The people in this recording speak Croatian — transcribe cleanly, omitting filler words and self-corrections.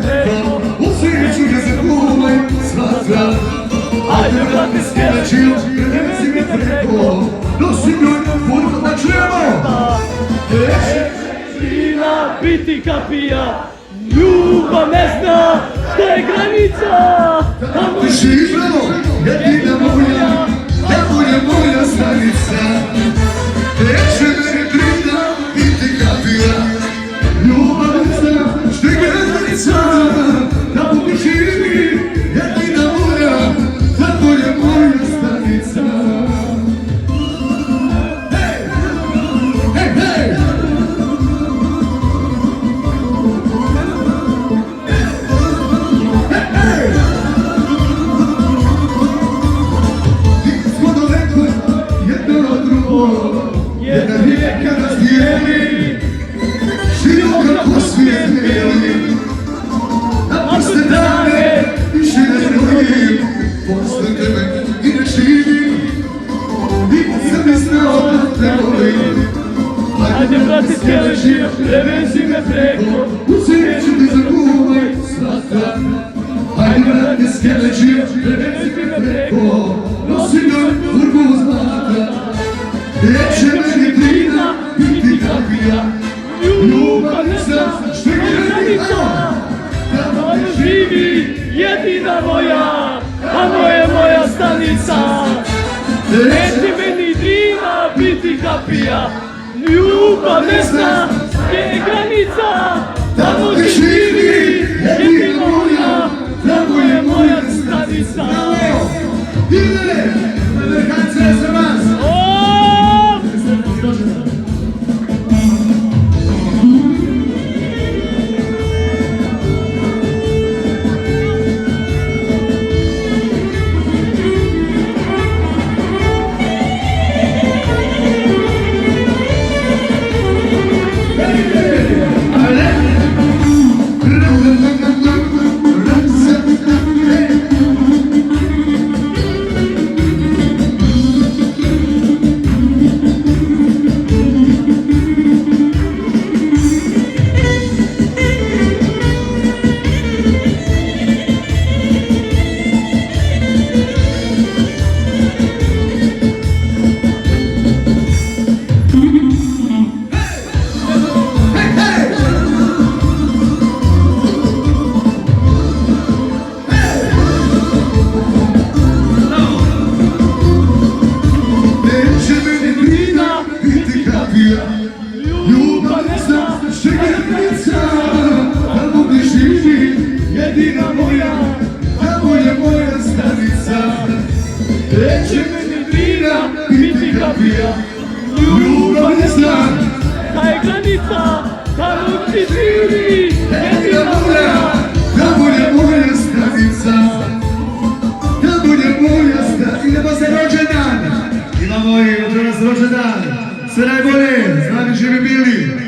preko, u svijeću ne zakuvaj svatra. Ajde brate skelećiju, prevezi me preko, nosi njoj furko da čujemo. Jedina biti kapija, ljubav ne zna što je granica. Ti živimo, jedina moja, tamo je moja stanica. Neće mene drina, biti kapija, ljubav ne zna što je granica. Tamo ti živi, jedina moja, tamo je moja stanica. Hej, hej, hej! Jedna rijeka nas dijeli, široka po svijet bijeli. Napuste dane, više ne želim, posle tebe i ne živim. Nikad sam ne znao da te volim. ajde brate skelećiju, prevezi me preko, U svijeću ti zakuvaj svatra. Ajde brate skelećiju, prevezi me preko, nosi njoj furku zlata. Neće meni drina, biti kapija, ljubav ne zna što je granica. tamo živi jedina moja, tamo je moja stanica. Neće meni drina biti kapija, ljubav ne zna gdje je granica. Tamo ti živi jedina moja, tamo je moja stanica. Ide, elegancija za vas. Ljubav ne zna što je granica. Tamo ti živi jedina moja, tamo je moja stanica. Neće meni drina, biti kapija, ljubav ne zna Ta je granica, tamo ti živi jedina moja, tamo je moja stanica. Tamo je moja stanica. Idemo za rođendan. Imamo i od nas rođendan. Sve najbolje, s nami živi bili.